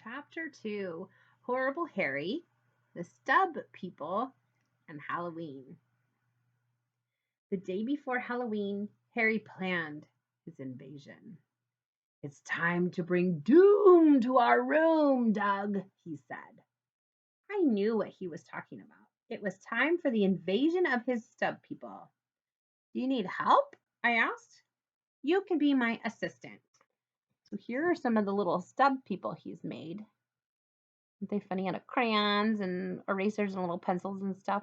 Chapter 2 Horrible Harry, the Stub People, and Halloween. The day before Halloween, Harry planned his invasion. It's time to bring doom to our room, Doug, he said. I knew what he was talking about. It was time for the invasion of his stub people. Do you need help? I asked. You can be my assistant. So here are some of the little stub people he's made. Aren't they funny? Out of crayons and erasers and little pencils and stuff.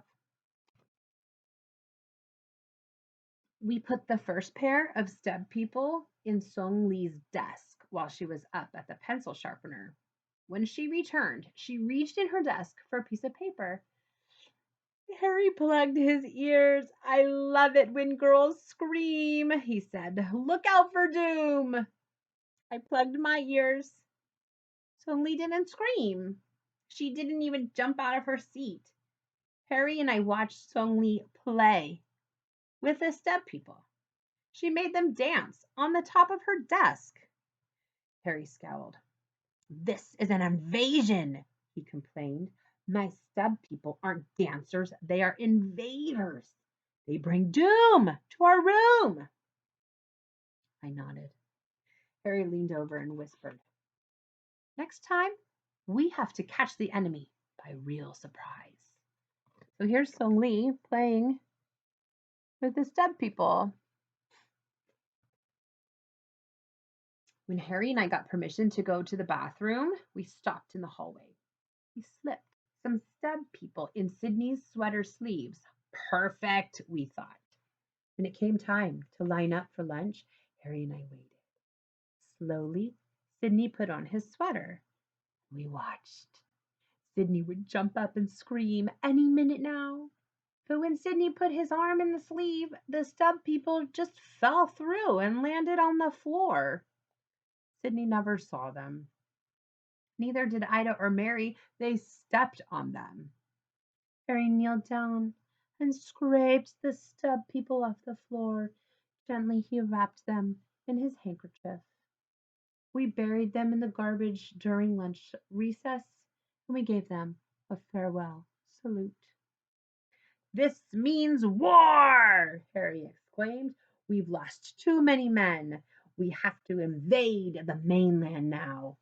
We put the first pair of stub people in Song Li's desk while she was up at the pencil sharpener. When she returned, she reached in her desk for a piece of paper. Harry plugged his ears. I love it when girls scream, he said. Look out for doom. I plugged my ears. Song Li didn't scream. She didn't even jump out of her seat. Harry and I watched Song Li play with the step people. She made them dance on the top of her desk. Harry scowled. This is an invasion, he complained. My stub people aren't dancers, they are invaders. They bring doom to our room. I nodded. Harry leaned over and whispered, next time, we have to catch the enemy by real surprise. So here's Song Li playing with the stub people. When Harry and I got permission to go to the bathroom, we stopped in the hallway. We slipped some stub people in Sydney's sweater sleeves. Perfect, we thought. When it came time to line up for lunch, Harry and I waited. Slowly, Sydney put on his sweater. We watched. Sydney would jump up and scream, any minute now. But when Sydney put his arm in the sleeve, the stub people just fell through and landed on the floor. Sydney never saw them. Neither did Ida or Mary. They stepped on them. Harry kneeled down and scraped the stub people off the floor. Gently he wrapped them in his handkerchief. We buried them in the garbage during lunch recess, and we gave them a farewell salute. This means war, Harry exclaimed. We've lost too many men. We have to invade the mainland now.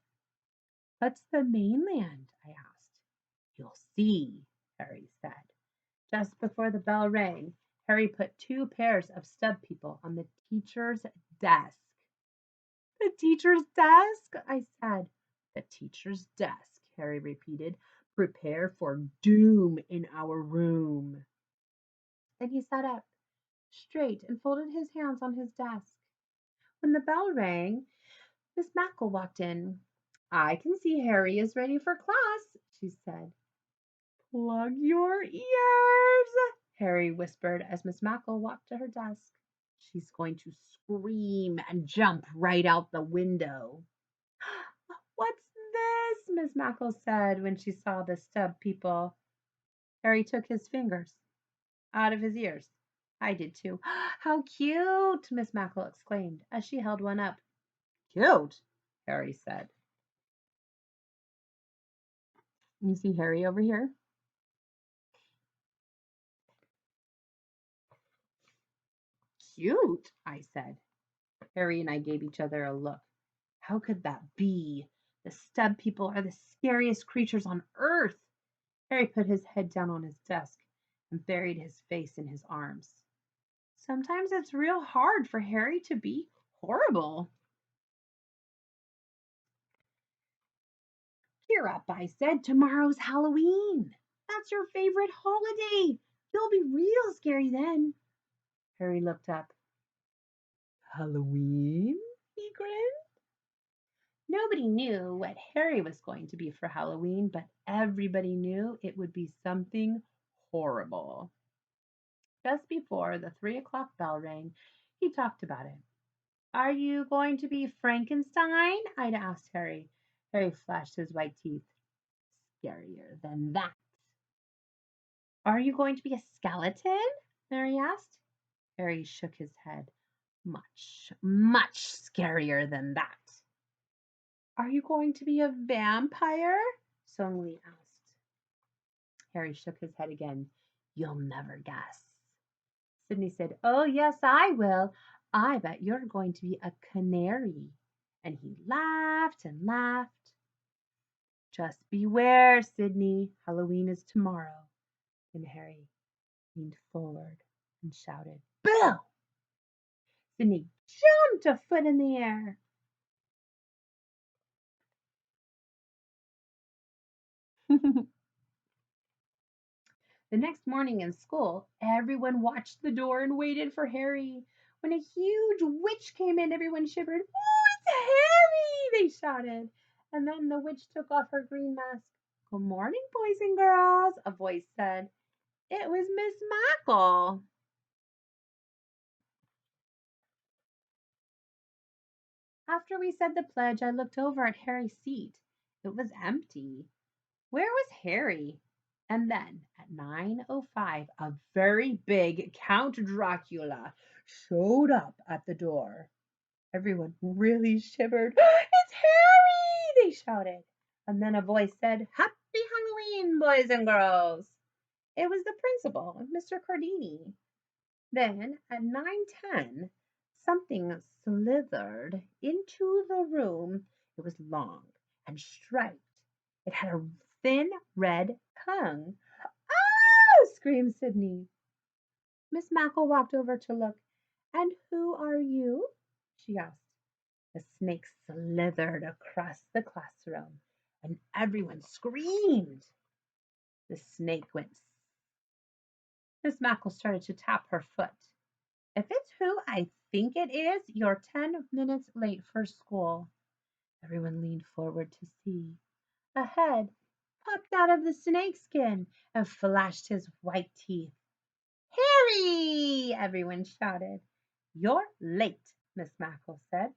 What's the mainland? I asked. You'll see, Harry said. Just before the bell rang, Harry put 2 pairs of stub people on the teacher's desk. The teacher's desk? I said. The teacher's desk, Harry repeated. Prepare for doom in our room. Then he sat up straight and folded his hands on his desk. When the bell rang, Miss Mackle walked in. I can see Harry is ready for class, she said. Plug your ears, Harry whispered as Miss Mackle walked to her desk. She's going to scream and jump right out the window. What's this? Miss Mackle said when she saw the stub people. Harry took his fingers out of his ears. I did too. How cute! Miss Mackle exclaimed as she held one up. Cute, Harry said. You see Harry over here? Cute, I said. Harry and I gave each other a look. How could that be? The stub people are the scariest creatures on earth. Harry put his head down on his desk and buried his face in his arms. Sometimes it's real hard for Harry to be horrible. Cheer up, I said. Tomorrow's Halloween. That's your favorite holiday. You'll be real scary then. Harry looked up. Halloween? He grinned. Nobody knew what Harry was going to be for Halloween, but everybody knew it would be something horrible. Just before the 3 o'clock bell rang, he talked about it. Are you going to be Frankenstein? Ida asked Harry. Harry flashed his white teeth. Scarier than that. Are you going to be a skeleton? Mary asked. Harry shook his head. Much, much scarier than that. Are you going to be a vampire? Song-Li asked. Harry shook his head again. You'll never guess. Sydney said, Oh, yes, I will. I bet you're going to be a canary. And he laughed and laughed. Just beware, Sydney. Halloween is tomorrow. And Harry leaned forward and shouted, Boo! Sydney jumped a foot in the air. The next morning in school, everyone watched the door and waited for Harry. When a huge witch came in, everyone shivered. Oh, it's Harry! They shouted. And then the witch took off her green mask. Good morning, boys and girls, a voice said. It was Miss Mackle. After we said the pledge, I looked over at Harry's seat. It was empty. Where was Harry? And then at 9:05, a very big Count Dracula showed up at the door. Everyone really shivered. It's Harry! They shouted. And then a voice said, Happy Halloween, boys and girls. It was the principal, Mr. Cardini. Then at 9:10, something slithered into the room. It was long and striped. It had a thin red tongue. Ah! Screamed Sydney. Miss Mackle walked over to look. And who are you? She asked. The snake slithered across the classroom, and everyone screamed. The snake went. Miss Mackle started to tap her foot. If it's who I think it is, you're 10 minutes late for school. Everyone leaned forward to see. A head popped out of the snakeskin and flashed his white teeth. Harry! Everyone shouted. You're late, Miss Mackle said.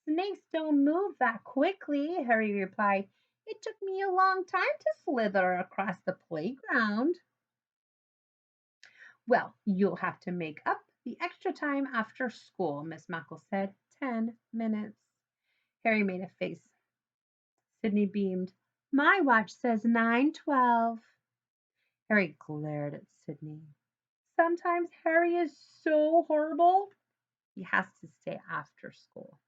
Snakes don't move that quickly, Harry replied. It took me a long time to slither across the playground. Well, you'll have to make up the extra time after school, Miss Mackle said. 10 minutes. Harry made a face. Sydney beamed. My watch says 9:12. Harry glared at Sydney. Sometimes Harry is so horrible. He has to stay after school.